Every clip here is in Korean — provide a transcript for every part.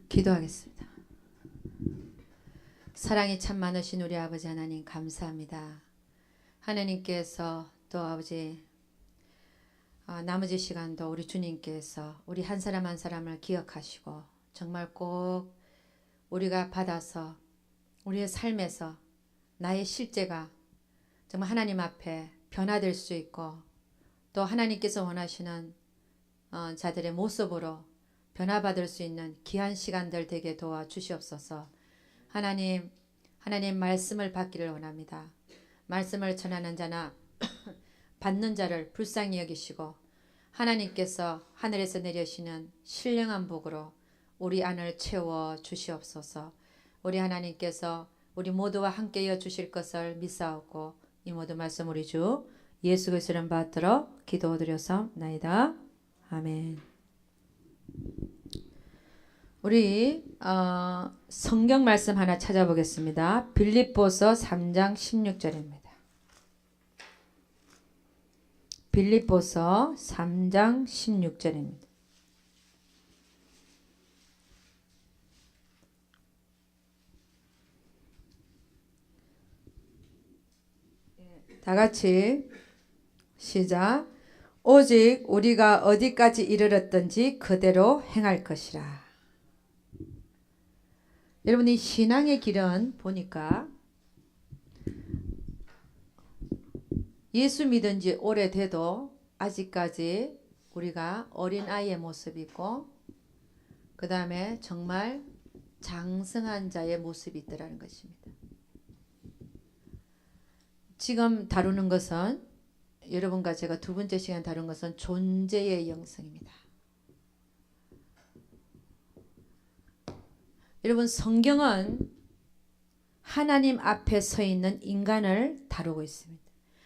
기도하겠습니다. 사랑이 참 많으신 우리 아버지 하나님 감사합니다. 하나님께서 또 아버지 나머지 시간도 우리 주님께서 우리 한 사람 한 사람을 기억하시고 정말 꼭 우리가 받아서 우리의 삶에서 나의 실제가 정말 하나님 앞에 변화될 수 있고 또 하나님께서 원하시는 자들의 모습으로 변화받을 수 있는 귀한 시간들 되게 도와주시옵소서. 하나님 말씀을 받기를 원합니다. 말씀을 전하는 자나 받는 자를 불쌍히 여기시고 하나님께서 하늘에서 내려시는 신령한 복으로 우리 안을 채워 주시옵소서. 우리 하나님께서 우리 모두와 함께여 주실 것을 믿사옵고 이 모든 말씀 우리 주 예수 그리스도를 이름 받들어 기도드렸사옵나이다. 아멘. 우리 성경 말씀 하나 찾아보겠습니다. 빌립보서 3장 16절입니다. 빌립보서 3장 16절입니다. 다 같이 시작. 오직 우리가 어디까지 이르렀든지 그대로 행할 것이라. 여러분 이 신앙의 길은 보니까 예수 믿은 지 오래돼도 아직까지 우리가 어린아이의 모습이 있고 그 다음에 정말 장성한 자의 모습이 있더라는 것입니다. 지금 다루는 것은 여러분과 제가 두 번째 시간 다룬 것은 존재의 영성입니다. 여러분 성경은 하나님 앞에 서 있는 인간을 다루고 있습니다.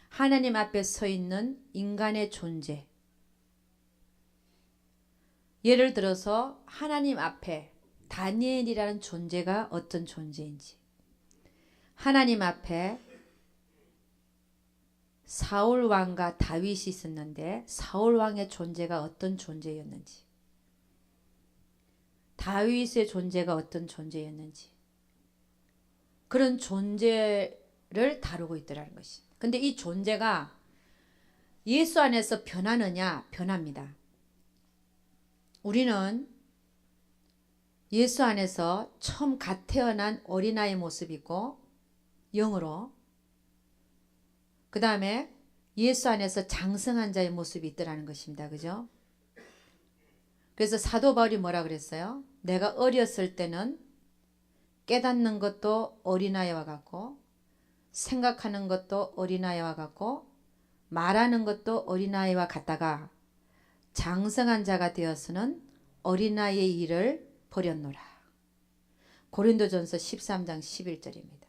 하나님 앞에 서 있는 인간의 존재. 예를 들어서 하나님 앞에 다니엘이라는 존재가 어떤 존재인지, 하나님 앞에 사울 왕과 다윗이 있었는데 사울 왕의 존재가 어떤 존재였는지, 다윗의 존재가 어떤 존재였는지, 그런 존재를 다루고 있더라는 것입니다. 근데 이 존재가 예수 안에서 변하느냐? 변합니다. 우리는 예수 안에서 처음 갓 태어난 어린아이의 모습이고 영으로, 그 다음에 예수 안에서 장성한 자의 모습이 있더라는 것입니다. 그죠? 그래서 사도 바울이 뭐라 그랬어요? 내가 어렸을 때는 깨닫는 것도 어린아이와 같고 생각하는 것도 어린아이와 같고 말하는 것도 어린아이와 같다가 장성한 자가 되어서는 어린아이의 일을 버렸노라. 고린도전서 13장 11절입니다.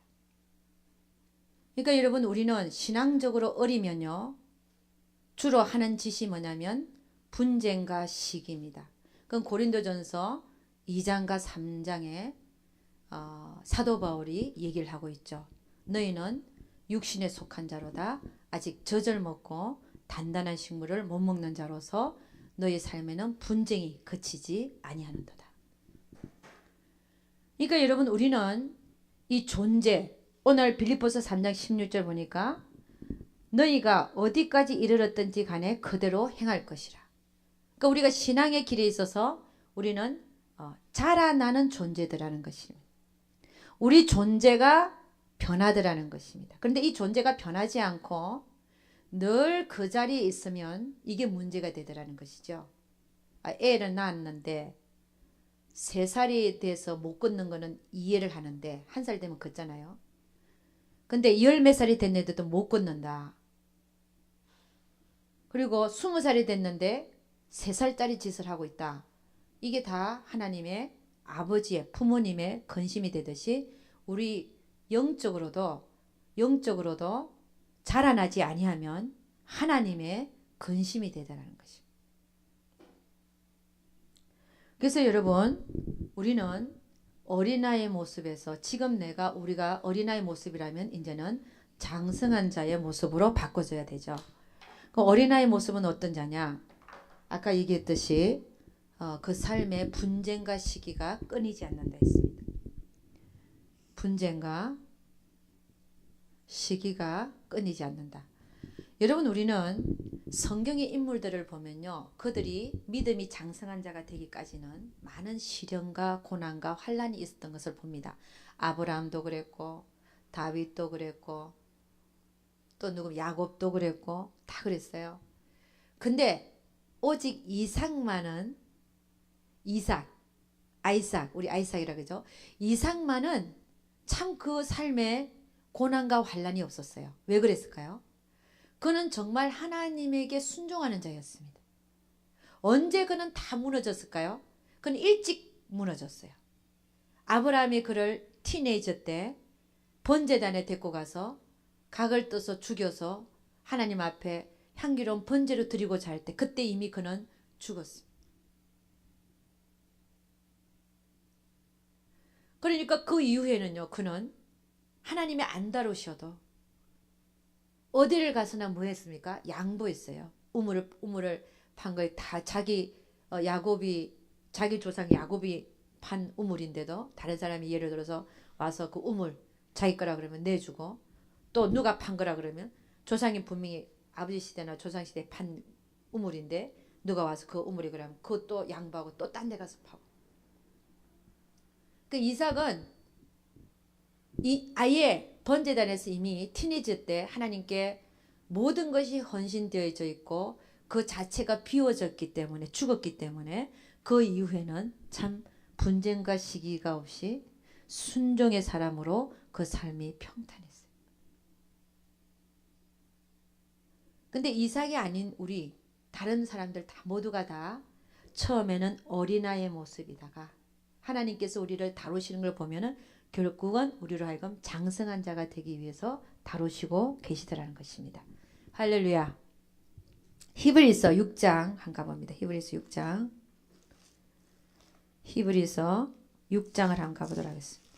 그러니까 여러분 우리는 신앙적으로 어리면요 주로 하는 짓이 뭐냐면 분쟁과 시기입니다. 그건 고린도전서 2장과 3장에 사도 바울이 얘기를 하고 있죠. 너희는 육신에 속한 자로다. 아직 젖을 먹고 단단한 식물을 못 먹는 자로서 너희 삶에는 분쟁이 그치지 아니하는도다. 그러니까 여러분 우리는 이 존재, 오늘 빌립보서 3장 16절 보니까 너희가 어디까지 이르렀든지 간에 그대로 행할 것이라. 그러니까 우리가 신앙의 길에 있어서 우리는 자라나는 존재들라는 것입니다. 우리 존재가 변하더라는 것입니다. 그런데 이 존재가 변하지 않고 늘 그 자리에 있으면 이게 문제가 되더라는 것이죠. 애를 낳았는데 3살이 돼서 못 걷는 거는 이해를 하는데 1살 되면 걷잖아요. 근데 열 몇 살이 됐는데도 못 걷는다. 그리고 20살이 됐는데 3살짜리 짓을 하고 있다. 이게 다 하나님의 아버지의 부모님의 근심이 되듯이 우리 영적으로도 자라나지 아니하면 하나님의 근심이 되더라는 것입니다. 그래서 여러분 우리는 어린아이의 모습에서 지금 우리가 어린아이 모습이라면 이제는 장성한 자의 모습으로 바꿔줘야 되죠. 그 어린아이 모습은 어떤 자냐? 아까 얘기했듯이 그 삶의 분쟁과 시기가 끊이지 않는다 했습니다. 분쟁과 시기가 끊이지 않는다. 여러분, 우리는 성경의 인물들을 보면요, 그들이 믿음이 장성한 자가 되기까지는 많은 시련과 고난과 환란이 있었던 것을 봅니다. 아브라함도 그랬고 다윗도 그랬고 또 누구 야곱도 그랬고 다 그랬어요. 근데 오직 아이삭, 우리 아이삭이라 그러죠. 이삭만은 참 그 삶에 고난과 환란이 없었어요. 왜 그랬을까요? 그는 정말 하나님에게 순종하는 자였습니다. 언제 그는 다 무너졌을까요? 그는 일찍 무너졌어요. 아브라함이 그를 티네이저 때 번제단에 데리고 가서 각을 떠서 죽여서 하나님 앞에 향기로운 번제로 드리고자 할 때 그때 이미 그는 죽었습니다. 그러니까 그 이후에는요, 그는 하나님이 안 다루셔도 어디를 가서나 뭐 했습니까? 양보했어요. 우물을 판 거에 다 자기 조상 야곱이 판 우물인데도 다른 사람이 예를 들어서 와서 그 우물 자기 거라 그러면 내주고, 또 누가 판 거라 그러면 조상이 분명히 아버지 시대나 조상 시대 판 우물인데 누가 와서 그 우물이 그러면 그것도 양보하고 또 딴 데 가서 파고. 그 이삭은 아예 번제단에서 이미 티네이저 때 하나님께 모든 것이 헌신되어져 있고 그 자체가 비워졌기 때문에, 죽었기 때문에 그 이후에는 참 분쟁과 시기가 없이 순종의 사람으로 그 삶이 평탄했어요. 근데 이삭이 아닌 우리 다른 사람들 모두가 다 처음에는 어린아이의 모습이다가 하나님께서 우리를 다루시는 걸 보면은 결국은 우리로 하여금 장성한 자가 되기 위해서 다루시고 계시더라는 것입니다. 할렐루야. 히브리서 6장 한가 봅니다. 히브리서 6장을 한가 보도록 하겠습니다.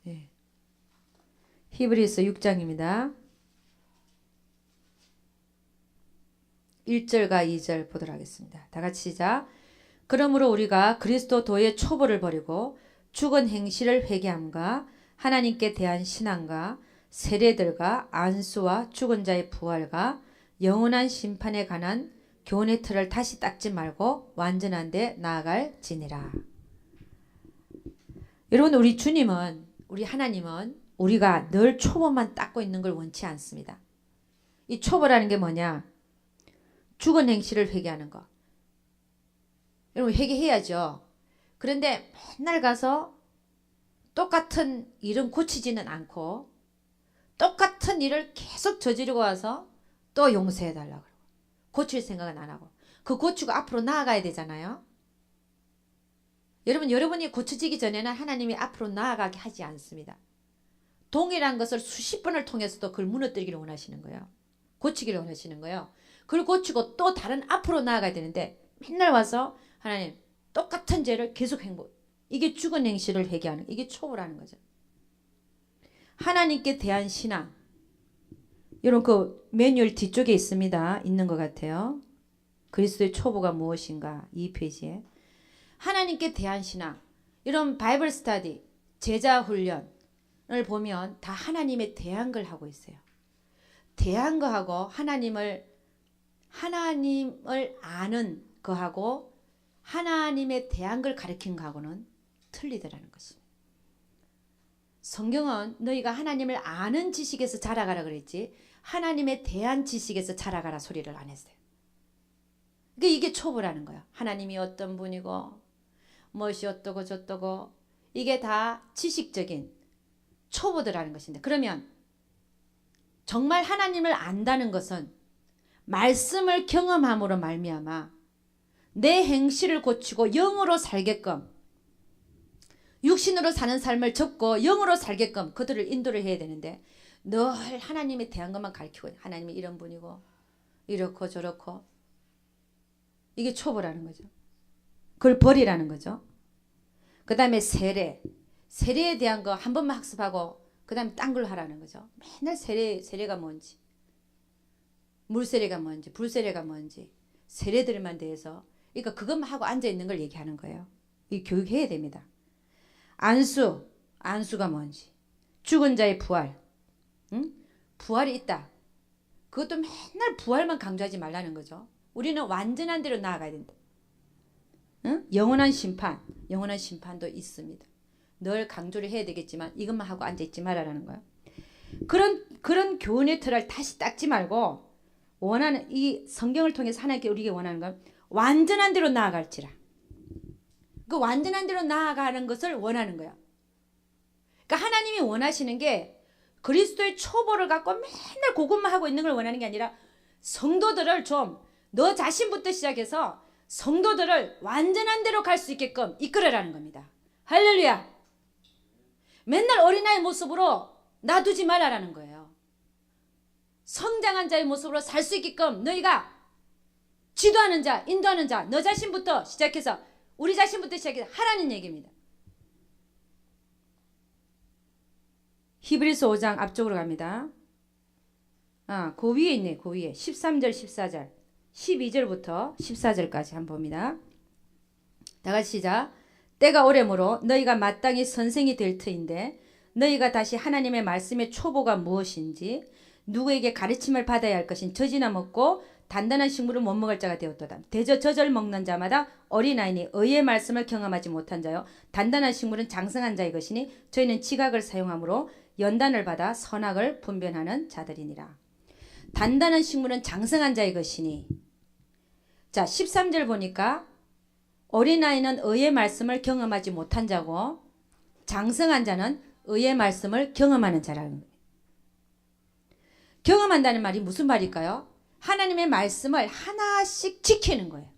네. 히브리서 6장입니다. 1절과 2절 보도록 하겠습니다. 다 같이 시작. 그러므로 우리가 그리스도도의 초보를 버리고 죽은 행실을 회개함과 하나님께 대한 신앙과 세례들과 안수와 죽은 자의 부활과 영원한 심판에 관한 교훈의 틀을 다시 닦지 말고 완전한 데 나아갈지니라. 여러분, 우리 하나님은 우리가 늘 초보만 닦고 있는 걸 원치 않습니다. 이 초보라는 게 뭐냐? 죽은 행실을 회개하는 거. 여러분, 회개해야죠. 그런데 맨날 가서 똑같은 일은 고치지는 않고 똑같은 일을 계속 저지르고 와서 또 용서해달라고 그러고 고칠 생각은 안 하고 그 고치고 앞으로 나아가야 되잖아요. 여러분이 고쳐지기 전에는 하나님이 앞으로 나아가게 하지 않습니다. 동일한 것을 수십 번을 통해서도 그걸 무너뜨리기를 원하시는 거예요. 고치기를 원하시는 거예요. 그걸 고치고 또 다른 앞으로 나아가야 되는데 맨날 와서 하나님 똑같은 죄를 계속 이게 죽은 행실을 회개하는, 이게 초보라는 거죠. 하나님께 대한 신앙. 여러분, 그 매뉴얼 뒤쪽에 있는 것 같아요. 그리스도의 초보가 무엇인가, 이 페이지에. 하나님께 대한 신앙. 이런 바이블 스터디, 제자 훈련을 보면 다 하나님에 대한 걸 하고 있어요. 대한 거하고 하나님을 아는 거하고 하나님에 대한 걸 가르친 거하고는 틀리더라는 것입니다. 성경은 너희가 하나님을 아는 지식에서 자라가라 그랬지 하나님에 대한 지식에서 자라가라 소리를 안 했어요. 그러니까 이게 초보라는 거야. 하나님이 어떤 분이고 무엇이 어떠고 저떠고 이게 다 지식적인 초보들하는 것인데, 그러면 정말 하나님을 안다는 것은 말씀을 경험함으로 말미암아 내 행실을 고치고 영으로 살게끔, 육신으로 사는 삶을 접고 영으로 살게끔 그들을 인도를 해야 되는데 늘 하나님에 대한 것만 가르치고 하나님이 이런 분이고 이렇고 저렇고, 이게 초보라는 거죠. 그걸 버리라는 거죠. 그 다음에 세례에 대한 거 한 번만 학습하고 그 다음에 딴 걸 하라는 거죠. 맨날 세례가 뭔지, 물세례가 뭔지, 불세례가 뭔지, 세례들만 대해서, 그러니까 그것만 하고 앉아있는 걸 얘기하는 거예요. 이 교육해야 됩니다. 안수가 뭔지, 죽은 자의 부활, 응? 부활이 있다. 그것도 맨날 부활만 강조하지 말라는 거죠. 우리는 완전한 대로 나아가야 된다. 응? 영원한 심판도 있습니다. 늘 강조를 해야 되겠지만 이것만 하고 앉아있지 말라는 거예요. 그런 교훈의 틀을 다시 닦지 말고 원하는 이 성경을 통해서 하나님께 우리에게 원하는 건 완전한 대로 나아갈지라. 그 완전한 대로 나아가는 것을 원하는 거예요. 그러니까 하나님이 원하시는 게 그리스도의 초보를 갖고 맨날 그것만 하고 있는 걸 원하는 게 아니라 성도들을 좀 너 자신부터 시작해서 성도들을 완전한 대로 갈 수 있게끔 이끌어라는 겁니다. 할렐루야. 맨날 어린아이 모습으로 놔두지 말라라는 거예요. 성장한 자의 모습으로 살 수 있게끔 너희가 지도하는 자, 인도하는 자, 너 자신부터 시작해서 우리 자신부터 시작해서 하라는 얘기입니다. 히브리서 5장 앞쪽으로 갑니다. 그 위에 있네. 그 위에 13절 14절 12절부터 14절까지 한번 봅니다. 다 같이 시작. 때가 오래므로 너희가 마땅히 선생이 될 터인데 너희가 다시 하나님의 말씀의 초보가 무엇인지 누구에게 가르침을 받아야 할 것인 젖이나 먹고 단단한 식물을 못 먹을 자가 되었도다. 대저 젖을 먹는 자마다 어린아이니 의의 말씀을 경험하지 못한 자요 단단한 식물은 장성한 자의 것이니 저희는 지각을 사용함으로 연단을 받아 선악을 분별하는 자들이니라. 단단한 식물은 장성한 자의 것이니. 자 13절 보니까 어린아이는 의의 말씀을 경험하지 못한 자고 장성한 자는 의의 말씀을 경험하는 자라는 거예요. 경험한다는 말이 무슨 말일까요? 하나님의 말씀을 하나씩 지키는 거예요.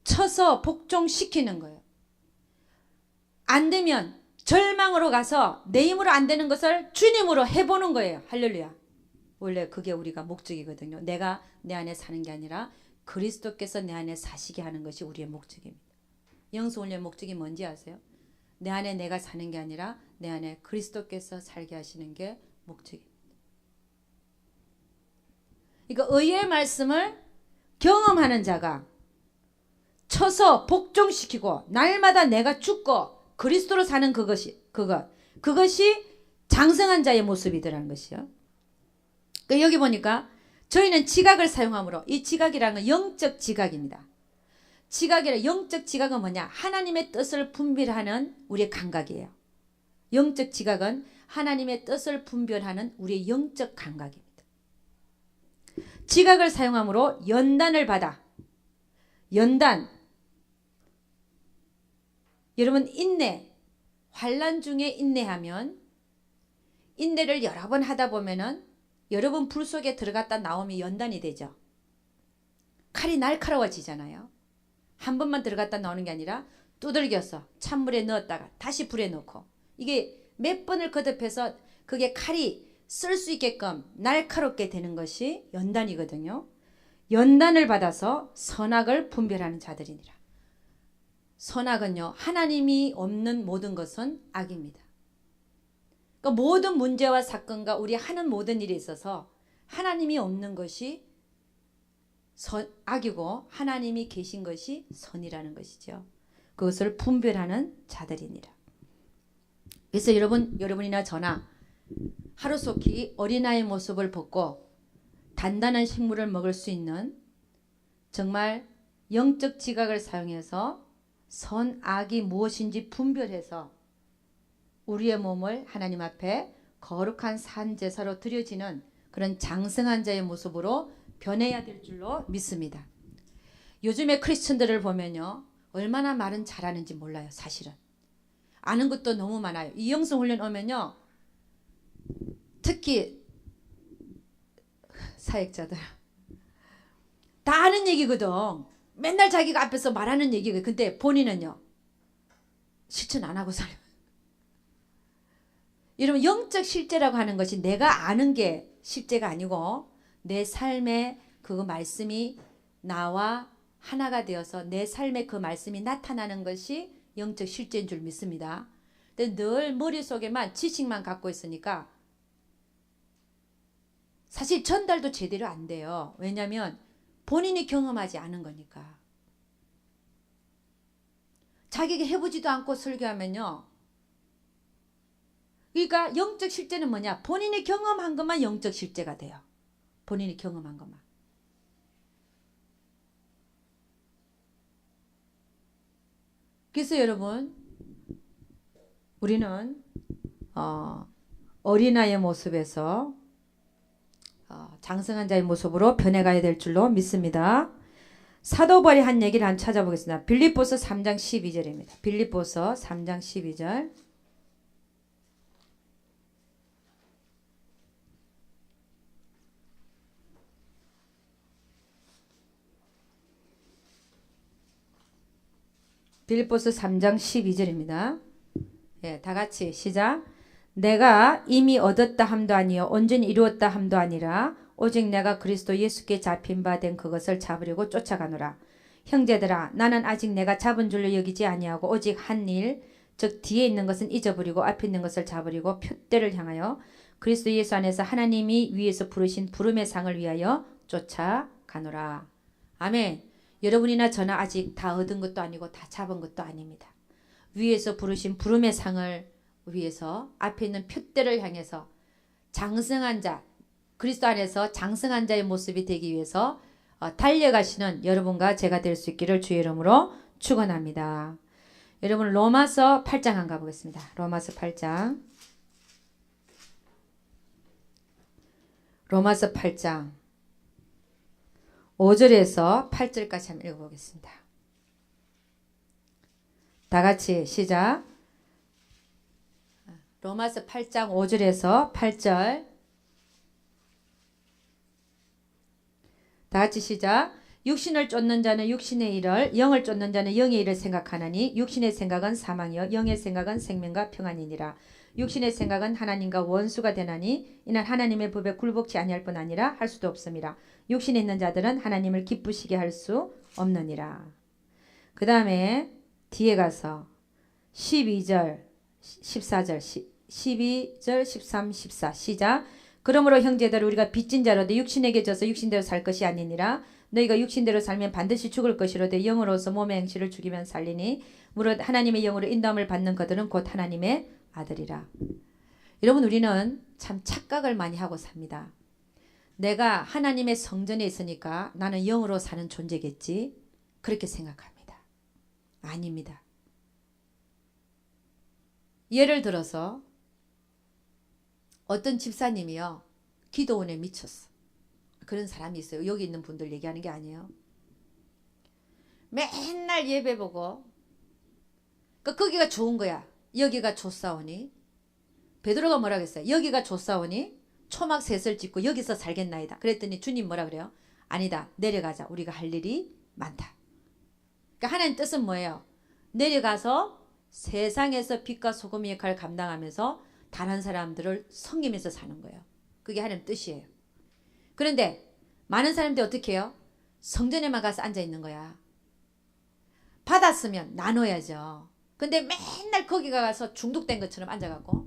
쳐서 복종시키는 거예요. 안 되면 절망으로 가서 내 힘으로 안 되는 것을 주님으로 해보는 거예요. 할렐루야. 원래 그게 우리가 목적이거든요. 내가 내 안에 사는 게 아니라 그리스도께서 내 안에 사시게 하는 것이 우리의 목적입니다. 영성훈련의 목적이 뭔지 아세요? 내 안에 내가 사는 게 아니라 내 안에 그리스도께서 살게 하시는 게 목적입니다. 그러니까 의의 말씀을 경험하는 자가 쳐서 복종시키고 날마다 내가 죽고 그리스도로 사는 그것이 장성한 자의 모습이더라는 것이요. 그러니까 여기 보니까 저희는 지각을 사용함으로 이 지각이라는 건 영적 지각입니다. 영적 지각은 뭐냐? 하나님의 뜻을 분별하는 우리의 감각이에요. 영적 지각은 하나님의 뜻을 분별하는 우리의 영적 감각입니다. 지각을 사용함으로 연단을 받아. 연단. 여러분 인내. 환난 중에 인내하면 인내를 여러 번 하다 보면은 여러분 불 속에 들어갔다 나오면 연단이 되죠. 칼이 날카로워지잖아요. 한 번만 들어갔다 나오는 게 아니라 두들겨서 찬물에 넣었다가 다시 불에 넣고 이게 몇 번을 거듭해서 그게 칼이 쓸 수 있게끔 날카롭게 되는 것이 연단이거든요. 연단을 받아서 선악을 분별하는 자들이니라. 선악은요. 하나님이 없는 모든 것은 악입니다. 그러니까 모든 문제와 사건과 우리 하는 모든 일에 있어서 하나님이 없는 것이 악이고 하나님이 계신 것이 선이라는 것이죠. 그것을 분별하는 자들이니라. 그래서 여러분이나 저나 하루속히 어린아이의 모습을 벗고 단단한 식물을 먹을 수 있는 정말 영적 지각을 사용해서 선악이 무엇인지 분별해서 우리의 몸을 하나님 앞에 거룩한 산제사로 드려지는 그런 장성한 자의 모습으로 변해야 될 줄로 믿습니다. 요즘에 크리스천들을 보면요. 얼마나 말은 잘하는지 몰라요. 사실은. 아는 것도 너무 많아요. 이 영성훈련 오면요. 특히 사역자들 다 아는 얘기거든. 맨날 자기가 앞에서 말하는 얘기거든. 근데 본인은요. 실천 안 하고 살아요. 여러분 영적 실제라고 하는 것이 내가 아는 게 실제가 아니고 내 삶에 그 말씀이 나와 하나가 되어서 내 삶에 그 말씀이 나타나는 것이 영적 실제인 줄 믿습니다. 근데 늘 머릿속에만 지식만 갖고 있으니까 사실 전달도 제대로 안 돼요. 왜냐하면 본인이 경험하지 않은 거니까. 자기가 해보지도 않고 설교하면요. 그러니까 영적 실제는 뭐냐? 본인이 경험한 것만 영적 실제가 돼요. 본인이 경험한 것만. 그래서 여러분, 우리는 어린아이의 모습에서 장성한 자의 모습으로 변해가야 될 줄로 믿습니다. 사도 바울이 한 얘기를 한번 찾아보겠습니다. 빌립보서 3장 12절입니다. 빌립보서 3장 12절. 빌립보서 3장 12절입니다. 예, 다 같이 시작. 내가 이미 얻었다 함도 아니요 온전히 이루었다 함도 아니라 오직 내가 그리스도 예수께 잡힌 바 된 그것을 잡으려고 쫓아가노라. 형제들아 나는 아직 내가 잡은 줄로 여기지 아니하고 오직 한 일 즉 뒤에 있는 것은 잊어버리고 앞에 있는 것을 잡으려고 표대를 향하여 그리스도 예수 안에서 하나님이 위에서 부르신 부름의 상을 위하여 쫓아가노라. 아멘. 여러분이나 저나 아직 다 얻은 것도 아니고 다 잡은 것도 아닙니다. 위에서 부르신 부름의 상을 위해서 앞에 있는 표대를 향해서 장성한 자, 그리스도 안에서 장성한 자의 모습이 되기 위해서 달려가시는 여러분과 제가 될 수 있기를 주의 이름으로 축원합니다. 여러분 로마서 8장 한번 가보겠습니다. 로마서 8장. 로마서 8장 5절에서 8절까지 한번 읽어보겠습니다. 다 같이 시작. 로마서 8장 5절에서 8절. 다 같이 시작. 육신을 쫓는 자는 육신의 일을, 영을 쫓는 자는 영의 일을 생각하나니 육신의 생각은 사망이요 영의 생각은 생명과 평안이니라. 육신의 생각은 하나님과 원수가 되나니 이는 하나님의 법에 굴복치 아니할 뿐 아니라 할 수도 없음이라. 육신에 있는 자들은 하나님을 기쁘시게 할 수 없느니라. 그 다음에 뒤에 가서 12절 14절 12절 13 14 시작. 그러므로 형제들 우리가 빚진 자로되 육신에게 져서 육신대로 살 것이 아니니라. 너희가 육신대로 살면 반드시 죽을 것이로되 영으로서 몸의 행실을 죽이면 살리니 무릇 하나님의 영으로 인도함을 받는 그들은 곧 하나님의 아들이라. 여러분 우리는 참 착각을 많이 하고 삽니다. 내가 하나님의 성전에 있으니까 나는 영으로 사는 존재겠지 그렇게 생각합니다. 아닙니다. 예를 들어서 어떤 집사님이요 기도원에 미쳤어. 그런 사람이 있어요. 여기 있는 분들 얘기하는 게 아니에요. 맨날 예배 보고 거기가 좋은 거야. 여기가 좋사오니 베드로가 뭐라 그랬어요? 여기가 좋사오니 초막 셋을 짓고 여기서 살겠나이다. 그랬더니 주님 뭐라 그래요? 아니다. 내려가자. 우리가 할 일이 많다. 그러니까 하나님 뜻은 뭐예요? 내려가서 세상에서 빛과 소금의 역할을 감당하면서 다른 사람들을 섬기면서 사는 거예요. 그게 하나님 뜻이에요. 그런데 많은 사람들이 어떻게 해요? 성전에만 가서 앉아 있는 거야. 받았으면 나눠야죠. 근데 맨날 거기 가서 중독된 것처럼 앉아갖고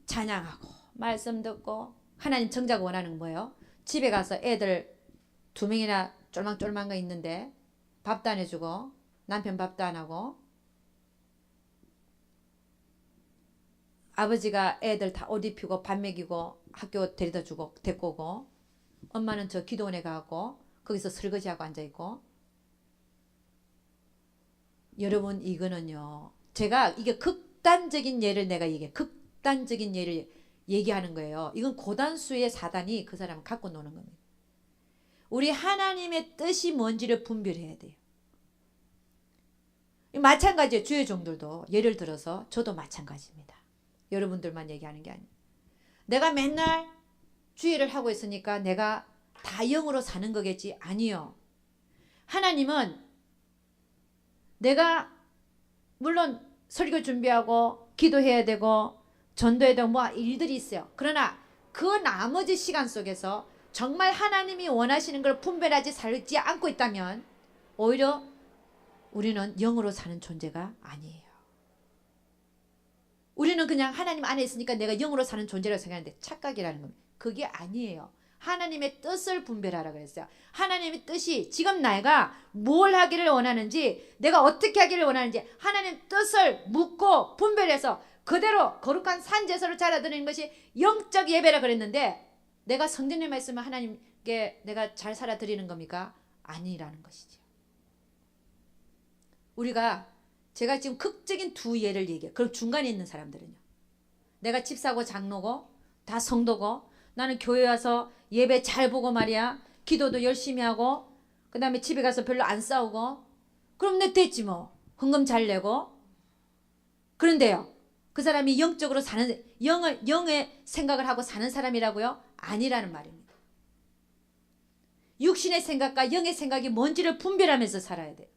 찬양하고 말씀 듣고 하나님 정작 원하는 건 뭐예요? 집에 가서 애들 2명이나 쫄망쫄망 거 있는데 밥도 안 해주고 남편 밥도 안 하고 아버지가 애들 다 옷 입히고 밥 먹이고 학교 데려다 주고 데리고 오고 엄마는 저 기도원에 가고 거기서 설거지하고 앉아있고. 여러분 이거는요 제가 이게 극단적인 예를 내가 극단적인 예를 얘기하는 거예요. 이건 고단수의 사단이 그 사람을 갖고 노는 겁니다. 우리 하나님의 뜻이 뭔지를 분별해야 돼요. 마찬가지예요. 주의 종들도 예를 들어서 저도 마찬가지입니다. 여러분들만 얘기하는 게 아니에요. 내가 맨날 주의를 하고 있으니까 내가 다 영으로 사는 거겠지? 아니요. 하나님은 내가 물론 설교 준비하고 기도해야 되고 전도해야 되고 뭐 일들이 있어요. 그러나 그 나머지 시간 속에서 정말 하나님이 원하시는 걸 분별하지 살지 않고 있다면 오히려 우리는 영으로 사는 존재가 아니에요. 우리는 그냥 하나님 안에 있으니까 내가 영으로 사는 존재라고 생각하는데 착각이라는 겁니다. 그게 아니에요. 하나님의 뜻을 분별하라 그랬어요. 하나님의 뜻이 지금 내가 뭘 하기를 원하는지, 내가 어떻게 하기를 원하는지 하나님 뜻을 묻고 분별해서 그대로 거룩한 산제사를 차려드리는 것이 영적 예배라 그랬는데, 내가 성전의 말씀을 하나님께 내가 잘 살아드리는 겁니까? 아니라는 것이죠. 제가 지금 극적인 두 예를 얘기해요. 그럼 중간에 있는 사람들은요, 내가 집사고 장로고 다 성도고 나는 교회 와서 예배 잘 보고 말이야, 기도도 열심히 하고 그 다음에 집에 가서 별로 안 싸우고, 그럼 내 됐지 뭐. 헌금 잘 내고. 그런데요, 그 사람이 영적으로 사는, 영의 생각을 하고 사는 사람이라고요? 아니라는 말입니다. 육신의 생각과 영의 생각이 뭔지를 분별하면서 살아야 돼요.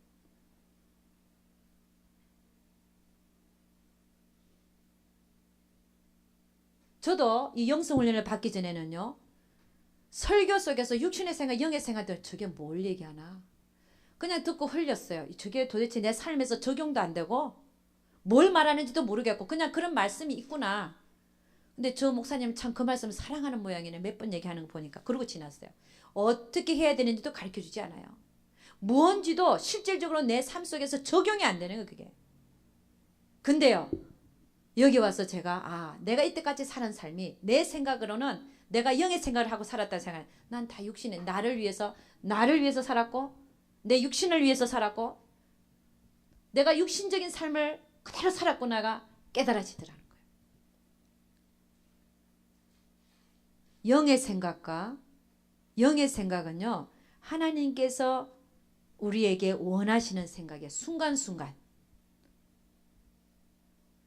저도 이 영성훈련을 받기 전에는요, 설교 속에서 육신의 생각, 영의 생각들, 저게 뭘 얘기하나 그냥 듣고 흘렸어요. 저게 도대체 내 삶에서 적용도 안 되고 뭘 말하는지도 모르겠고 그냥 그런 말씀이 있구나. 근데 저 목사님 참 그 말씀을 사랑하는 모양이네. 몇 번 얘기하는 거 보니까. 그러고 지났어요. 어떻게 해야 되는지도 가르쳐주지 않아요. 뭔지도 실질적으로 내 삶 속에서 적용이 안 되는 거 그게. 근데요, 여기 와서 제가 내가 이때까지 사는 삶이 내 생각으로는 내가 영의 생각을 하고 살았다는 생각, 난 다 육신에 나를 위해서 살았고 내 육신을 위해서 살았고 내가 육신적인 삶을 그대로 살았구나가 깨달아지더라는 거예요. 영의 생각과 영의 생각은요, 하나님께서 우리에게 원하시는 생각이에요. 순간순간.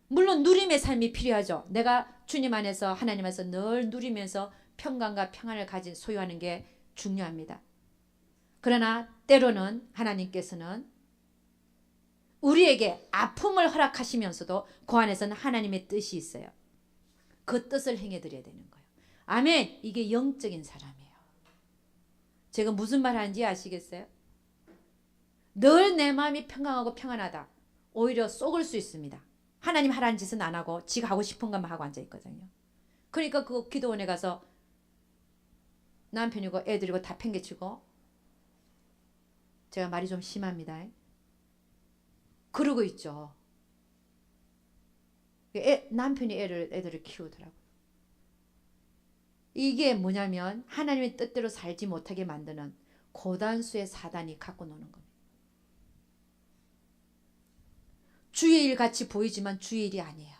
물론 누림의 삶이 필요하죠. 내가 주님 안에서 하나님 안에서 늘 누리면서 평강과 평안을 소유하는 게 중요합니다. 그러나 때로는 하나님께서는 우리에게 아픔을 허락하시면서도 그 안에서는 하나님의 뜻이 있어요. 그 뜻을 행해드려야 되는 거예요. 아멘. 이게 영적인 사람이에요. 제가 무슨 말 하는지 아시겠어요? 늘 내 마음이 평강하고 평안하다. 오히려 속을 수 있습니다. 하나님 하라는 짓은 안 하고 지가 하고 싶은 것만 하고 앉아있거든요. 그러니까 그 기도원에 가서 남편이고 애들이고 다 팽개치고, 제가 말이 좀 심합니다. 그러고 있죠. 남편이 애들을 키우더라고요. 이게 뭐냐면 하나님의 뜻대로 살지 못하게 만드는 고단수의 사단이 갖고 노는 겁니다. 주의 일 같이 보이지만 주의 일이 아니에요.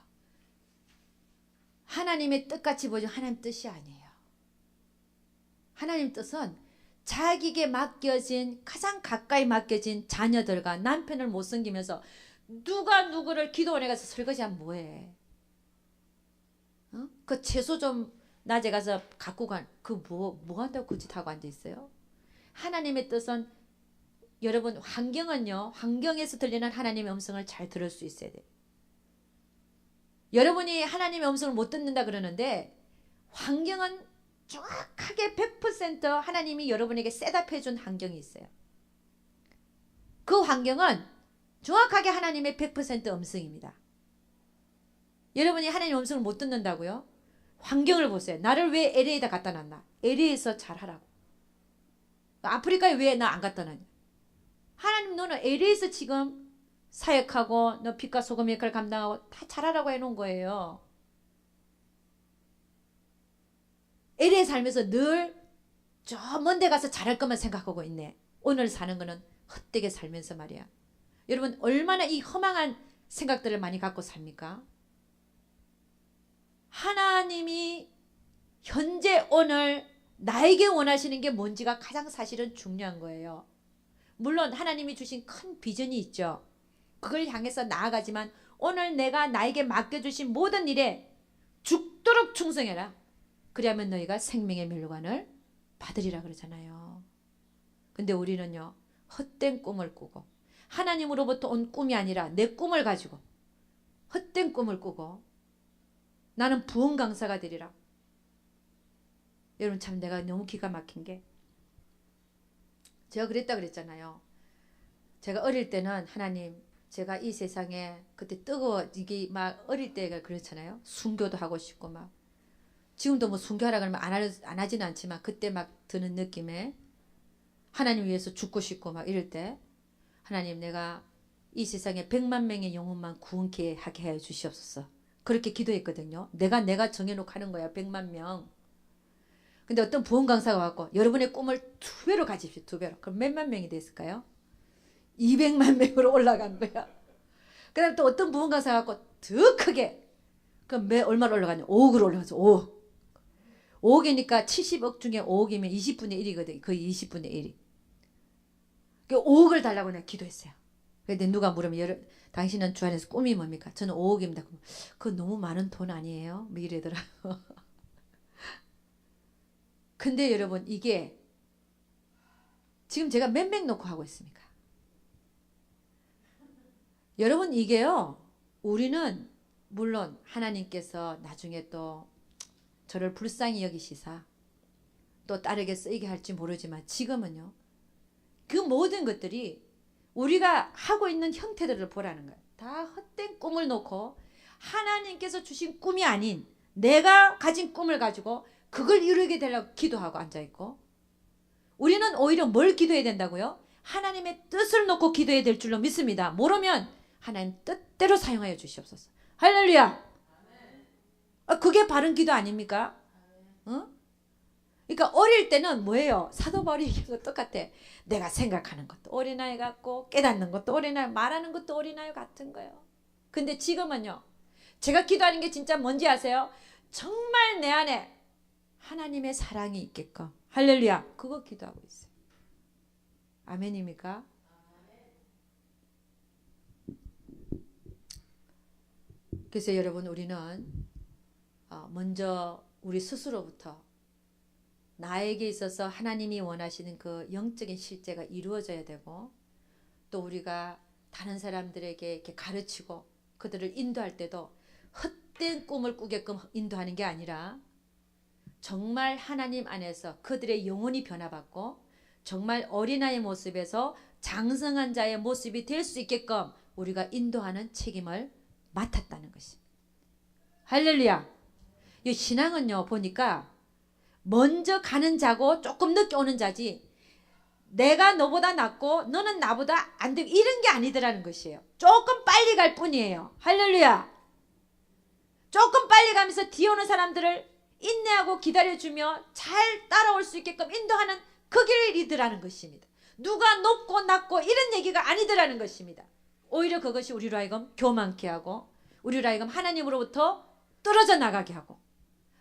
하나님의 뜻같이 보이지만 하나님 뜻이 아니에요. 하나님 뜻은 자기에게 맡겨진, 가장 가까이 맡겨진 자녀들과 남편을 못 섬기면서 누가 누구를 기도원에 가서 설거지하면 뭐해? 그 채소 좀 낮에 가서 갖고 뭐 한다고 그 짓 하고 앉아있어요? 하나님의 뜻은, 여러분, 환경은요, 환경에서 들리는 하나님의 음성을 잘 들을 수 있어야 돼요. 여러분이 하나님의 음성을 못 듣는다 그러는데, 환경은 정확하게 100% 하나님이 여러분에게 셋업해 준 환경이 있어요. 그 환경은 정확하게 하나님의 100% 음성입니다. 여러분이 하나님의 음성을 못 듣는다고요? 환경을 보세요. 나를 왜 LA에다 갖다 놨나? LA에서 잘하라고. 아프리카에 왜 나 안 갖다 놨냐? 하나님, 너는 LA에서 지금 사역하고 너 빛과 소금 역할을 감당하고 다 잘하라고 해놓은 거예요. LA 살면서 늘 저 먼 데 가서 잘할 것만 생각하고 있네. 오늘 사는 거는 헛되게 살면서 말이야. 여러분, 얼마나 이 허망한 생각들을 많이 갖고 삽니까? 하나님이 현재 오늘 나에게 원하시는 게 뭔지가 가장 사실은 중요한 거예요. 물론 하나님이 주신 큰 비전이 있죠. 그걸 향해서 나아가지만 오늘 내가 나에게 맡겨주신 모든 일에 죽도록 충성해라. 그리하면 너희가 생명의 멸관을 받으리라 그러잖아요. 근데 우리는요, 헛된 꿈을 꾸고 하나님으로부터 온 꿈이 아니라 내 꿈을 가지고 헛된 꿈을 꾸고 나는 부흥 강사가 되리라. 여러분, 참 내가 너무 기가 막힌 게, 제가 그랬다 그랬잖아요. 제가 어릴 때는 하나님, 제가 이 세상에 그때 뜨거워 이게 막 어릴 때가 그렇잖아요. 순교도 하고 싶고 막 지금도 뭐 순교하라 그러면 안 하지는 않지만 그때 막 드는 느낌에 하나님 위해서 죽고 싶고 막 이럴 때 하나님 내가 이 세상에 100만 명의 영혼만 구원케 하게 해 주시옵소서. 그렇게 기도했거든요. 내가 정해놓고 하는 거야. 100만 명. 근데 어떤 부흥 강사가 왔고 여러분의 꿈을 2배로 가집시오. 2배로. 그럼 몇만 명이 됐을까요? 200만 명으로 올라간 거야. 그 다음에 또 어떤 부흥 강사가 왔고 더 크게. 그럼 얼마로 올라갔냐? 5억으로 올라갔어. 5억. 5억이니까 70억 중에 5억이면 20분의 1이거든. 거의 20분의 1이. 5억을 달라고 내가 기도했어요. 근데 누가 물으면 당신은 주 안에서 꿈이 뭡니까? 저는 5억입니다. 그건 너무 많은 돈 아니에요? 뭐 이러더라고. 근데 여러분 이게 지금 제가 몇 명 놓고 하고 있습니까? 여러분 이게요. 우리는 물론 하나님께서 나중에 또 저를 불쌍히 여기시사 또 다르게 쓰이게 할지 모르지만 지금은요. 그 모든 것들이 우리가 하고 있는 형태들을 보라는 거예요. 다 헛된 꿈을 놓고 하나님께서 주신 꿈이 아닌 내가 가진 꿈을 가지고 그걸 이루게 되려고 기도하고 앉아있고 우리는 오히려 뭘 기도해야 된다고요? 하나님의 뜻을 놓고 기도해야 될 줄로 믿습니다. 모르면 하나님 뜻대로 사용하여 주시옵소서. 할렐루야. 그게 바른 기도 아닙니까? 어? 그러니까 어릴 때는 뭐예요? 사도 바울이 얘기한 거 똑같아. 내가 생각하는 것도 어린아이 같고 깨닫는 것도 어린아이, 말하는 것도 어린아이 같은 거예요. 근데 지금은요. 제가 기도하는 게 진짜 뭔지 아세요? 정말 내 안에 하나님의 사랑이 있게끔. 할렐루야. 그거 기도하고 있어요. 아멘입니까? 그래서 여러분 우리는 먼저 우리 스스로부터 나에게 있어서 하나님이 원하시는 그 영적인 실제가 이루어져야 되고 또 우리가 다른 사람들에게 이렇게 가르치고 그들을 인도할 때도 헛된 꿈을 꾸게끔 인도하는 게 아니라 정말 하나님 안에서 그들의 영혼이 변화받고 정말 어린아이의 모습에서 장성한 자의 모습이 될 수 있게끔 우리가 인도하는 책임을 맡았다는 것입니다. 할렐루야. 이 신앙은요 보니까 먼저 가는 자고 조금 늦게 오는 자지 내가 너보다 낫고 너는 나보다 안 되고 이런 게 아니더라는 것이에요. 조금 빨리 갈 뿐이에요. 할렐루야. 조금 빨리 가면서 뒤에 오는 사람들을 인내하고 기다려주며 잘 따라올 수 있게끔 인도하는 그 길이더라는 것입니다. 누가 높고 낮고 이런 얘기가 아니더라는 것입니다. 오히려 그것이 우리로 하여금 교만케 하고 우리로 하여금 하나님으로부터 떨어져 나가게 하고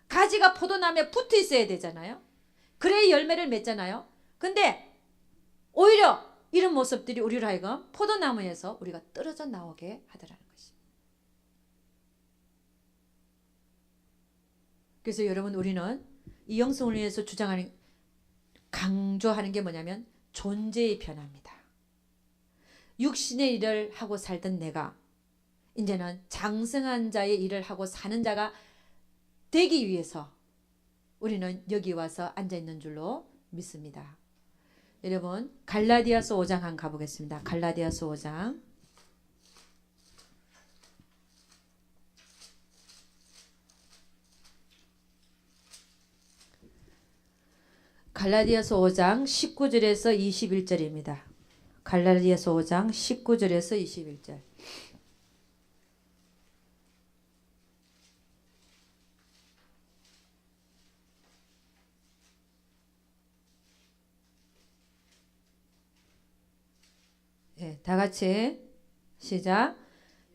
가지가 포도나무에 붙어 있어야 되잖아요. 그래야 열매를 맺잖아요. 근데 오히려 이런 모습들이 우리로 하여금 포도나무에서 우리가 떨어져 나오게 하더라는 것입니다. 그래서 여러분 우리는 이 영성을 위해서 주장하는 강조하는 게 뭐냐면 존재의 변화입니다. 육신의 일을 하고 살던 내가 이제는 장성한 자의 일을 하고 사는 자가 되기 위해서 우리는 여기 와서 앉아있는 줄로 믿습니다. 여러분 갈라디아서 5장 한번 가보겠습니다. 갈라디아서 5장 갈라디아서 5장 19절에서 21절입니다. 갈라디아서 5장 19절에서 21절. 네, 다 같이 시작.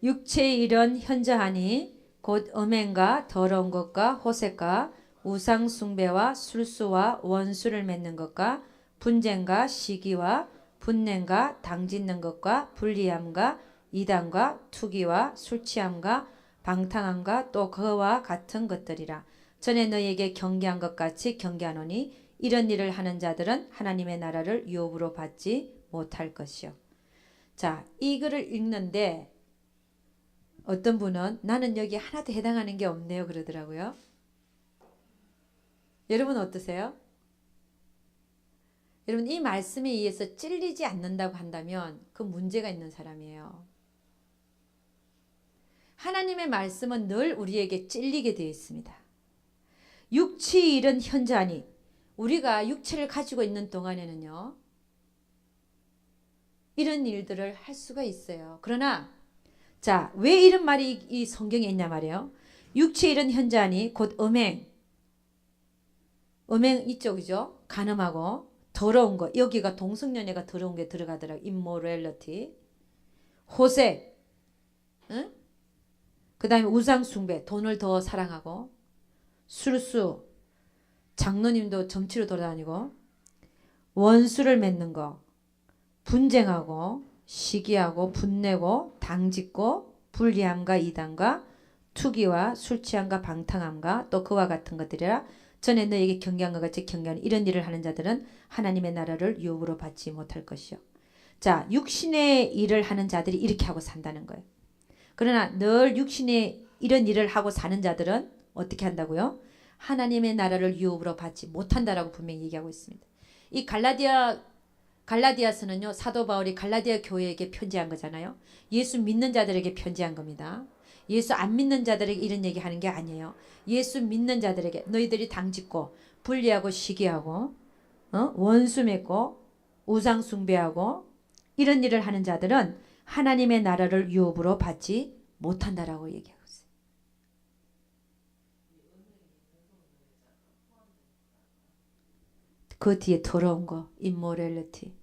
육체의 일은 현저하니 곧 음행과 더러운 것과 호색과 우상 숭배와 술수와 원수를 맺는 것과 분쟁과 시기와 분냄과 당짓는 것과 불리함과 이단과 투기와 술취함과 방탕함과 또 그와 같은 것들이라. 전에 너희에게 경계한 것 같이 경계하노니 이런 일을 하는 자들은 하나님의 나라를 유업으로 받지 못할 것이요. 자, 이 글을 읽는데 어떤 분은 나는 여기 하나도 해당하는 게 없네요 그러더라고요. 여러분 어떠세요? 여러분 이 말씀에 의해서 찔리지 않는다고 한다면 그 문제가 있는 사람이에요. 하나님의 말씀은 늘 우리에게 찔리게 되어 있습니다. 육치 일은 현저하니 우리가 육체를 가지고 있는 동안에는요. 이런 일들을 할 수가 있어요. 그러나 자, 왜 이런 말이 이 성경에 있냐 말이에요. 육치 일은 현저하니 곧 음행 이쪽이죠. 간음하고 더러운 거. 여기가 동성연애가 더러운 게 들어가더라고요. immorality. 호색. 응? 그 다음에 우상숭배. 돈을 더 사랑하고. 술수. 장로님도 점치러 돌아다니고. 원수를 맺는 거. 분쟁하고. 시기하고. 분내고. 당짓고. 불리함과 이단과 투기와 술취함과 방탕함과 또 그와 같은 것들이라 전에 너에게 경계한 것 같이 경계하는 이런 일을 하는 자들은 하나님의 나라를 유업으로 받지 못할 것이요. 자, 육신의 일을 하는 자들이 이렇게 하고 산다는 거예요. 그러나 늘 육신의 이런 일을 하고 사는 자들은 어떻게 한다고요? 하나님의 나라를 유업으로 받지 못한다라고 분명히 얘기하고 있습니다. 이 갈라디아서는요. 사도 바울이 갈라디아 교회에게 편지한 거잖아요. 예수 믿는 자들에게 편지한 겁니다. 예수 안 믿는 자들에게 이런 얘기하는 게 아니에요. 예수 믿는 자들에게 너희들이 당짓고 불리하고 시기하고 원수 맺고 우상 숭배하고 이런 일을 하는 자들은 하나님의 나라를 유업으로 받지 못한다라고 얘기하고 있어요. 그 뒤에 더러운 거 immorality,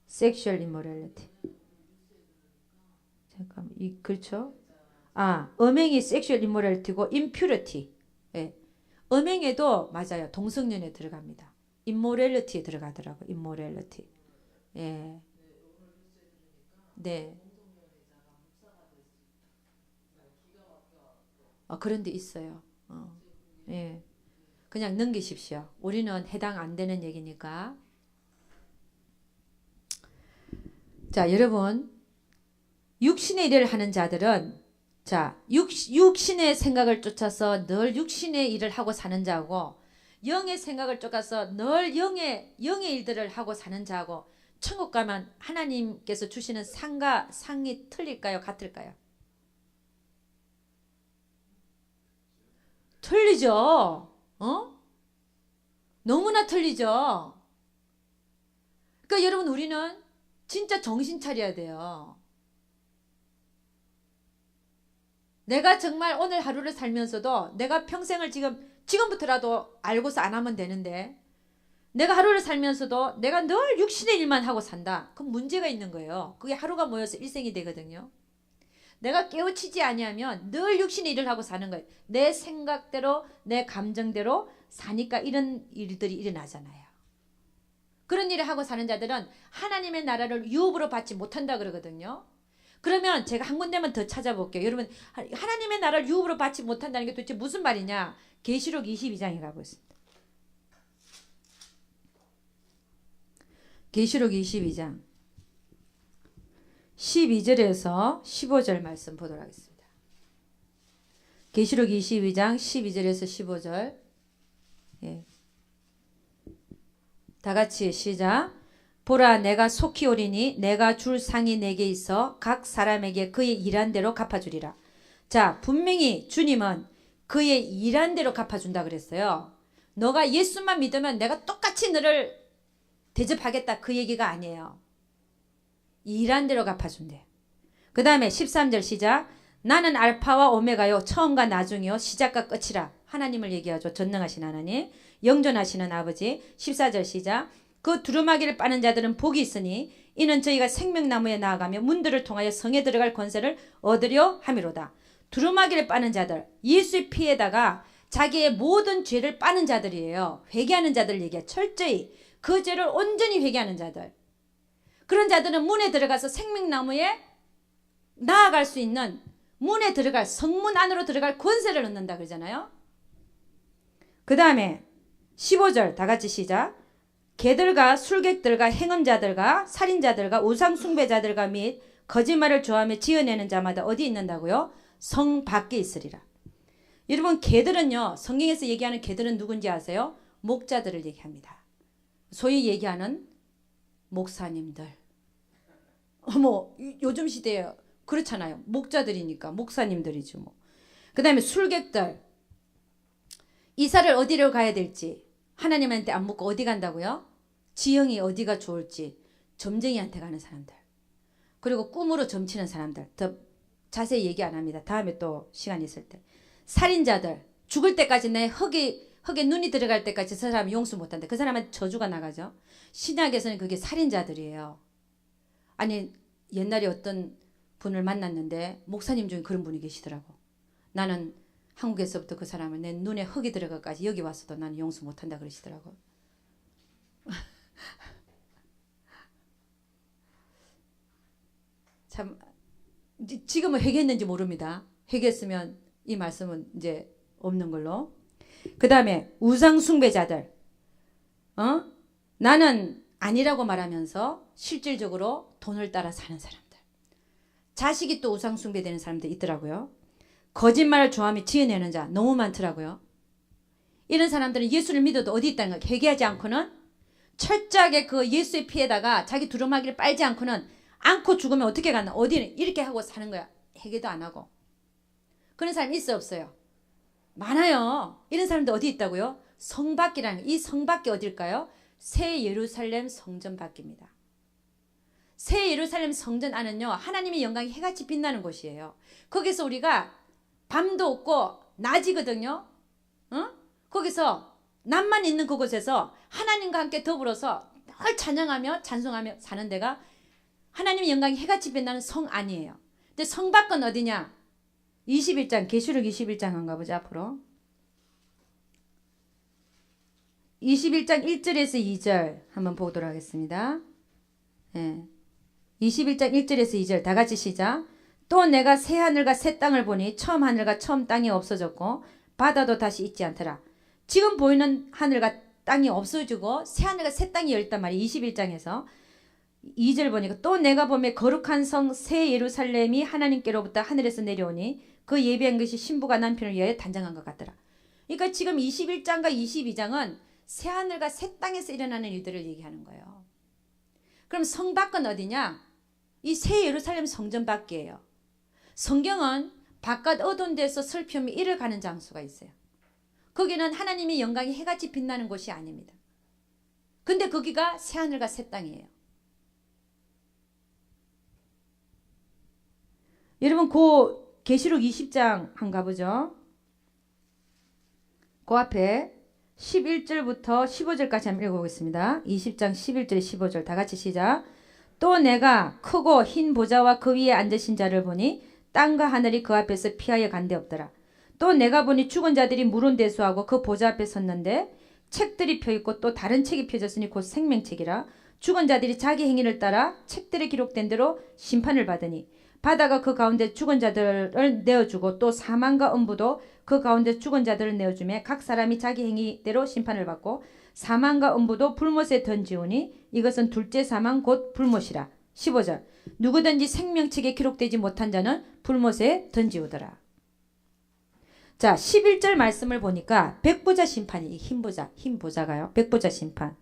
sexual immorality. 잠깐, 그렇죠? 음행이 섹슈얼 이모랄티고 impurity. 예. 음행에도 맞아요. 동성연애 들어갑니다. immorality에 들어가더라고. immorality. 예. 네. 그런 데 있어요. 예. 그냥 넘기십시오. 우리는 해당 안 되는 얘기니까. 자, 여러분. 육신의 일을 하는 자들은 자, 육신의 생각을 쫓아서 늘 육신의 일을 하고 사는 자하고 영의 생각을 쫓아서 늘 영의 일들을 하고 사는 자하고 천국 가면 하나님께서 주시는 상이 틀릴까요? 같을까요? 틀리죠. 너무나 틀리죠. 그러니까 여러분 우리는 진짜 정신 차려야 돼요. 내가 정말 오늘 하루를 살면서도 내가 평생을 지금부터라도 알고서 안 하면 되는데 내가 하루를 살면서도 내가 늘 육신의 일만 하고 산다. 그럼 문제가 있는 거예요. 그게 하루가 모여서 일생이 되거든요. 내가 깨우치지 아니하면 늘 육신의 일을 하고 사는 거예요. 내 생각대로 내 감정대로 사니까 이런 일들이 일어나잖아요. 그런 일을 하고 사는 자들은 하나님의 나라를 유업으로 받지 못한다 그러거든요. 그러면 제가 한 군데만 더 찾아볼게요. 여러분 하나님의 나라를 유업으로 받지 못한다는 게 도대체 무슨 말이냐. 계시록 22장에 가보겠습니다. 계시록 22장 12절에서 15절 말씀 보도록 하겠습니다. 계시록 22장 12절에서 15절. 예. 다 같이 시작. 보라 내가 속히 오리니 내가 줄 상이 내게 있어 각 사람에게 그의 일한 대로 갚아주리라. 자, 분명히 주님은 그의 일한 대로 갚아준다 그랬어요. 너가 예수만 믿으면 내가 똑같이 너를 대접하겠다 그 얘기가 아니에요. 일한 대로 갚아준대. 그 다음에 13절 시작. 나는 알파와 오메가요 처음과 나중이요 시작과 끝이라. 하나님을 얘기하죠. 전능하신 하나님 영존하시는 아버지. 14절 시작. 그 두루마기를 빠는 자들은 복이 있으니 이는 저희가 생명나무에 나아가며 문들을 통하여 성에 들어갈 권세를 얻으려 함이로다. 두루마기를 빠는 자들 예수의 피에다가 자기의 모든 죄를 빠는 자들이에요. 회개하는 자들 얘기야. 철저히 그 죄를 온전히 회개하는 자들. 그런 자들은 문에 들어가서 생명나무에 나아갈 수 있는 문에 들어갈 성문 안으로 들어갈 권세를 얻는다 그러잖아요. 그 다음에 15절 다 같이 시작. 개들과 술객들과 행음자들과 살인자들과 우상숭배자들과 및 거짓말을 좋아하며 지어내는 자마다 어디 있는다고요? 성 밖에 있으리라. 여러분 개들은요. 성경에서 얘기하는 개들은 누군지 아세요? 목자들을 얘기합니다. 소위 얘기하는 목사님들. 요즘 시대에 그렇잖아요. 목자들이니까 목사님들이죠 뭐. 그 다음에 술객들, 이사를 어디로 가야 될지 하나님한테 안 묻고 어디 간다고요? 지형이 어디가 좋을지 점쟁이한테 가는 사람들, 그리고 꿈으로 점치는 사람들, 더 자세히 얘기 안 합니다. 다음에 또 시간 있을 때. 살인자들, 죽을 때까지 내 흙에 눈이 들어갈 때까지 그 사람 용서 못한다. 그 사람한테 저주가 나가죠. 신약에서는 그게 살인자들이에요. 아니 옛날에 어떤 분을 만났는데 목사님 중에 그런 분이 계시더라고. 나는 한국에서부터 그 사람을 내 눈에 흙이 들어가까지 여기 와서도 나는 용서 못한다 그러시더라고. 참 지금은 회개했는지 모릅니다. 회개했으면 이 말씀은 이제 없는 걸로. 그 다음에 우상 숭배자들, 나는 아니라고 말하면서 실질적으로 돈을 따라 사는 사람들, 자식이 또 우상 숭배되는 사람들 있더라고요. 거짓말을 좋아하며 지어내는 자 너무 많더라고요. 이런 사람들은 예수를 믿어도 어디 있다는 걸 회개하지 않고는, 철저하게 그 예수의 피에다가 자기 두루마기를 빨지 않고는, 않고 죽으면 어떻게 가나, 어디는 이렇게 하고 사는 거야. 회개도 안 하고. 그런 사람 있어 없어요? 많아요. 이런 사람들 어디 있다고요? 성 밖이라는, 이 성 밖이 어딜까요? 새 예루살렘 성전 밖입니다. 새 예루살렘 성전 안은요, 하나님의 영광이 해같이 빛나는 곳이에요. 거기서 우리가 밤도 없고 낮이거든요. 거기서 낮만 있는 그곳에서 하나님과 함께 더불어서 늘 찬양하며 찬송하며 사는 데가 하나님의 영광이 해같이 빛나는 성 안이에요. 근데 성 밖은 어디냐? 21장, 계시록 21장 한가 보자. 앞으로 21장 1절에서 2절 한번 보도록 하겠습니다. 21장 1절에서 2절 다 같이 시작. 또 내가 새 하늘과 새 땅을 보니 처음 하늘과 처음 땅이 없어졌고 바다도 다시 있지 않더라. 지금 보이는 하늘과 땅이 없어지고 새 하늘과 새 땅이 열단 말이에요. 21장에서 2절 보니까 또 내가 보며 거룩한 성 새 예루살렘이 하나님께로부터 하늘에서 내려오니 그 예비한 것이 신부가 남편을 위하여 단장한 것 같더라. 그러니까 지금 21장과 22장은 새 하늘과 새 땅에서 일어나는 일들을 얘기하는 거예요. 그럼 성 밖은 어디냐? 이 새 예루살렘 성전 밖이에요. 성경은 바깥 어두운 데서 슬픔이 이를 가는 장소가 있어요. 거기는 하나님의 영광이 해같이 빛나는 곳이 아닙니다. 근데 거기가 새 하늘과 새 땅이에요. 여러분 그 계시록 20장 한번 가보죠. 그 앞에 11절부터 15절까지 한번 읽어보겠습니다. 20장 11절 15절 다 같이 시작. 또 내가 크고 흰 보좌와 그 위에 앉으신 자를 보니 땅과 하늘이 그 앞에서 피하여 간데 없더라. 또 내가 보니 죽은 자들이 물은대수하고 그 보좌 앞에 섰는데 책들이 펴있고 또 다른 책이 펴졌으니 곧 생명책이라. 죽은 자들이 자기 행위를 따라 책들에 기록된 대로 심판을 받으니 바다가 그 가운데 죽은 자들을 내어주고 또 사망과 음부도 그 가운데 죽은 자들을 내어주며 각 사람이 자기 행위대로 심판을 받고 사망과 음부도 불못에 던지우니 이것은 둘째 사망 곧 불못이라. 15절 누구든지 생명책에 기록되지 못한 자는 불못에 던지우더라. 자 11절 말씀을 보니까 백보자 심판이 흰 보자가요. 백보자 심판.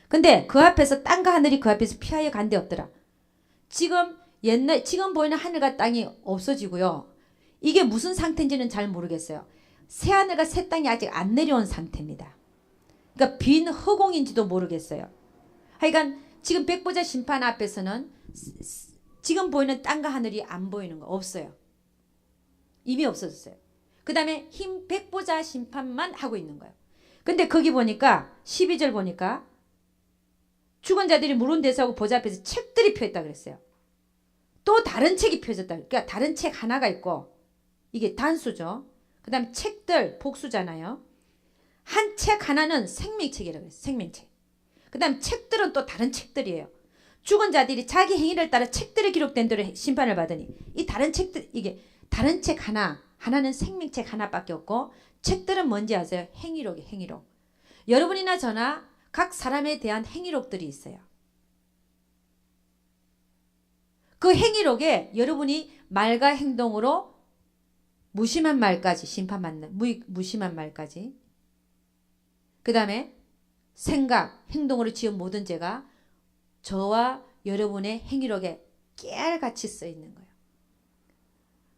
근데 그 앞에서 땅과 하늘이 그 앞에서 피하여 간데 없더라. 지금 보이는 하늘과 땅이 없어지고요. 이게 무슨 상태인지는 잘 모르겠어요. 새 하늘과 새 땅이 아직 안 내려온 상태입니다. 그러니까 빈 허공인지도 모르겠어요. 하여간 지금 백보자 심판 앞에서는 지금 보이는 땅과 하늘이 안 보이는 거 없어요. 이미 없어졌어요. 그 다음에 흰 백보자 심판만 하고 있는 거예요. 근데 거기 보니까 12절 보니까 죽은 자들이 물은대수하고 보좌 앞에서 책들이 펴있다 그랬어요. 또 다른 책이 펴졌다. 그러니까 다른 책 하나가 있고 이게 단수죠. 그 다음에 책들 복수잖아요. 한 책 하나는 생명책이라고 했어요. 생명책. 그 다음 책들은 또 다른 책들이에요. 죽은 자들이 자기 행위를 따라 책들에 기록된 대로 심판을 받으니 이 다른 책들 이게 다른 책 하나는 생명책 하나밖에 없고 책들은 뭔지 아세요? 행위록이에요. 행위록. 여러분이나 저나 각 사람에 대한 행위록들이 있어요. 그 행위록에 여러분이 말과 행동으로 무심한 말까지 심판받는 무심한 말까지 그 다음에 생각, 행동으로 지은 모든 죄가 저와 여러분의 행위록에 깨알같이 써 있는 거예요.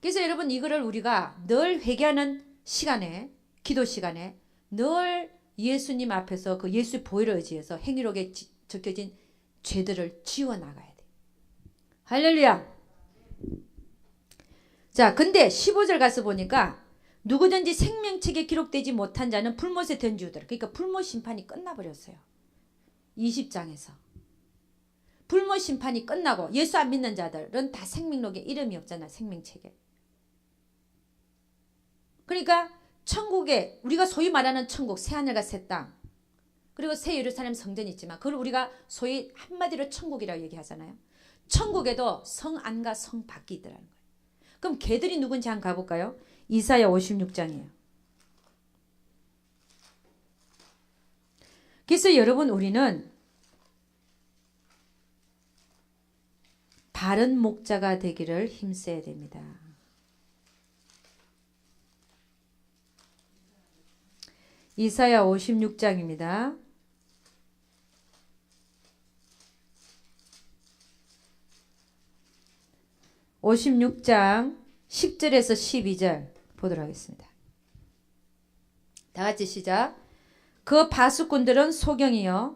그래서 여러분 이거를 우리가 늘 회개하는 시간에, 기도 시간에 늘 예수님 앞에서 그 예수의 보혈을 의지해서 행위록에 적혀진 죄들을 지워나가야 돼. 할렐루야. 자, 근데 15절 가서 보니까 누구든지 생명책에 기록되지 못한 자는 불못에 던지우더라. 그러니까 불못 심판이 끝나버렸어요. 20장에서. 불못 심판이 끝나고 예수 안 믿는 자들은 다 생명록에 이름이 없잖아. 생명책에. 그러니까 천국에 우리가 소위 말하는 천국, 새하늘과 새 땅, 그리고 새 예루살렘 성전이 있지만 그걸 우리가 소위 한마디로 천국이라고 얘기하잖아요. 천국에도 성 안과 성 밖이 있더라는 거예요. 그럼 걔들이 누군지 한번 가볼까요? 이사야 56장이에요. 그래서 여러분 우리는 바른 목자가 되기를 힘써야 됩니다. 이사야 56장입니다. 56장 10절에서 12절 보도록 하겠습니다. 다 같이 시작. 그 바수꾼들은 소경이여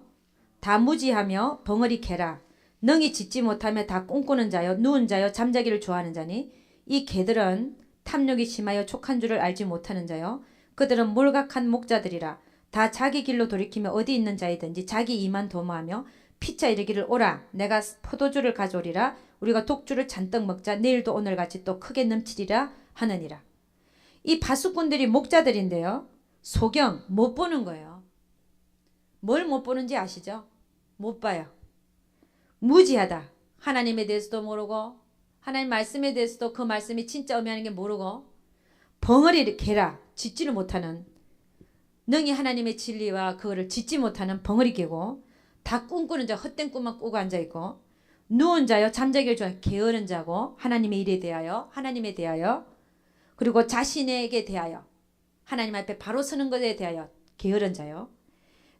다 무지하며 벙어리 개라. 능히 짖지 못하며 다 꿈꾸는 자여 누운 자여 잠자기를 좋아하는 자니 이 개들은 탐욕이 심하여 촉한 줄을 알지 못하는 자여 그들은 몰각한 목자들이라. 다 자기 길로 돌이키며 어디 있는 자이든지 자기 이만 도모하며 피차 이르기를 오라 내가 포도주를 가져오리라. 우리가 독주를 잔뜩 먹자 내일도 오늘같이 또 크게 넘치리라 하느니라. 이 바수꾼들이 목자들인데요. 소경 못 보는 거예요. 뭘 못 보는지 아시죠? 못 봐요. 무지하다. 하나님에 대해서도 모르고 하나님 말씀에 대해서도 그 말씀이 진짜 의미하는 게 모르고 벙어리 개라. 짖지를 못하는 능히 하나님의 진리와 그거를 짖지 못하는 벙어리 개고 다 꿈꾸는 자 헛된 꿈만 꾸고 앉아있고 누운 자여 잠자기를 좋아하는 게으른 자고 하나님의 일에 대하여 하나님에 대하여 그리고 자신에게 대하여 하나님 앞에 바로 서는 것에 대하여 게으른 자요.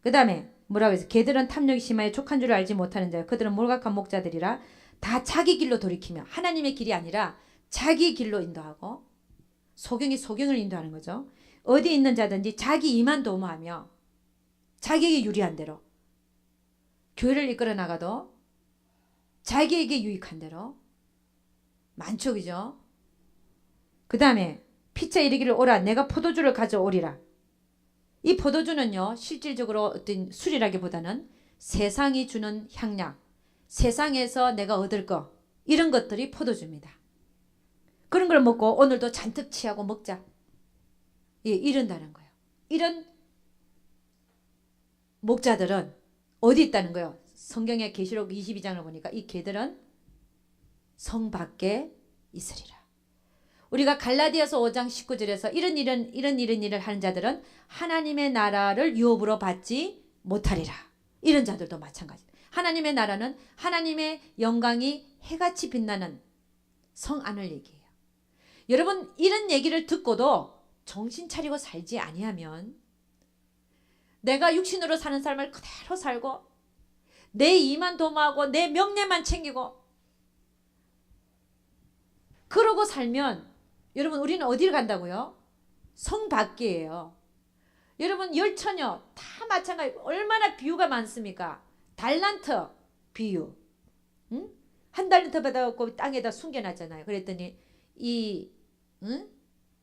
그 다음에 뭐라고 해서 개들은 탐욕이 심하여 촉한 줄을 알지 못하는 자요. 그들은 몰각한 목자들이라. 다 자기 길로 돌이키며 하나님의 길이 아니라 자기 길로 인도하고 소경이 소경을 인도하는 거죠. 어디 있는 자든지 자기 이만 도모하며 자기에게 유리한 대로 교회를 이끌어 나가도 자기에게 유익한 대로 많죠. 그죠? 그 다음에 피차 이르기를 오라 내가 포도주를 가져오리라. 이 포도주는요. 실질적으로 어떤 술이라기보다는 세상이 주는 향약, 세상에서 내가 얻을 거 이런 것들이 포도주입니다. 그런 걸 먹고 오늘도 잔뜩 취하고 먹자. 예, 이런다는 거예요. 이런 목자들은 어디 있다는 거예요? 성경의 계시록 22장을 보니까 이 개들은 성 밖에 있으리라. 우리가 갈라디아서 5장 19절에서 이런 일을 하는 자들은 하나님의 나라를 유업으로 받지 못하리라. 이런 자들도 마찬가지. 하나님의 나라는 하나님의 영광이 해같이 빛나는 성 안을 얘기해요. 여러분 이런 얘기를 듣고도 정신 차리고 살지 아니하면 내가 육신으로 사는 삶을 그대로 살고 내 이만 도모하고 내 명예만 챙기고 그러고 살면 여러분 우리는 어디를 간다고요? 성 밖이에요. 여러분 열처녀 다 마찬가지. 얼마나 비유가 많습니까? 달란트 비유. 응? 한 달란트 받아갖고 땅에다 숨겨놨잖아요. 그랬더니 이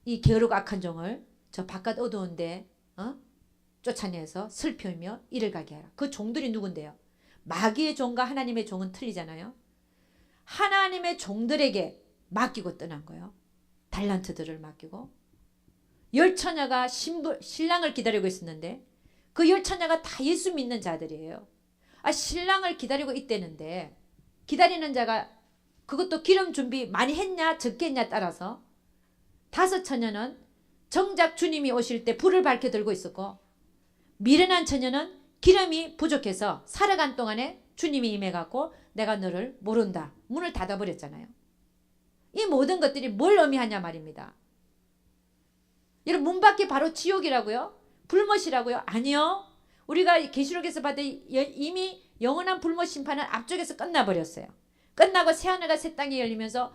게으르고 악한 종을 저 바깥 어두운데 쫓아내서 슬피우며 이를 가게 하라. 그 종들이 누군데요? 마귀의 종과 하나님의 종은 틀리잖아요. 하나님의 종들에게 맡기고 떠난 거예요. 달란트들을 맡기고. 열처녀가 신랑을 기다리고 있었는데 그 열처녀가 다 예수 믿는 자들이에요. 신랑을 기다리고 있대는데 기다리는 자가 그것도 기름 준비 많이 했냐 적게 했냐 따라서 다섯 처녀는 정작 주님이 오실 때 불을 밝혀 들고 있었고 미련한 처녀는 기름이 부족해서 살아간 동안에 주님이 임해갖고 내가 너를 모른다. 문을 닫아버렸잖아요. 이 모든 것들이 뭘 의미하냐 말입니다. 여러분 문 밖이 바로 지옥이라고요? 불못이라고요? 아니요. 우리가 계시록에서 봤던 이미 영원한 불못 심판은 앞쪽에서 끝나버렸어요. 끝나고 새하늘과 새 땅이 열리면서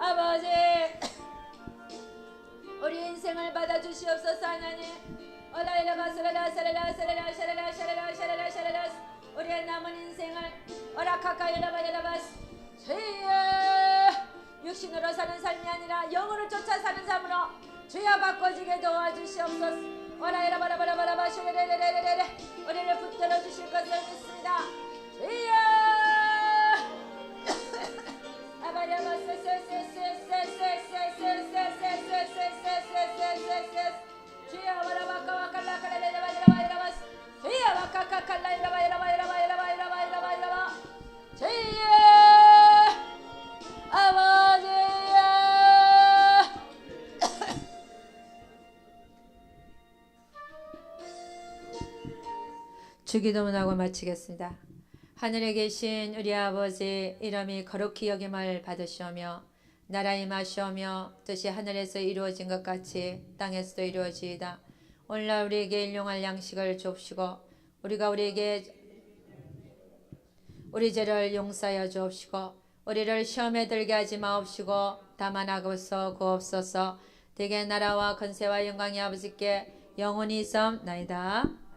아버지 우리 인생을 받아주시옵소서. 하나님 올라이라바스라라사라라사라라사라라사라라사라라사라라 우리의 남은 인생을 오라카카이라바이라바스 주여 육신으로 사는 삶이 아니라 영으로 쫓아 사는 삶으로 주여 바꿔지게 도와주시옵소서. 오라이라바라바라바라바슈레레레레레 우리를 붙들어 주실 것을 믿습니다. 주여 주기도문하고 마치겠습니다. 하늘에 계신 우리 아버지 이름이 거룩히 여김을 받으시오며 나라 임하시오며 뜻이 하늘에서 이루어진 것 같이 땅에서도 이루어지이다. 오늘날 우리에게 일용할 양식을 주옵시고 우리가 우리에게 우리 죄를 용서하여 주옵시고 우리를 시험에 들게 하지 마옵시고 다만 악에서 구하옵소서. 대개 나라와 권세와 영광이 아버지께 영원히 있사옵나이다.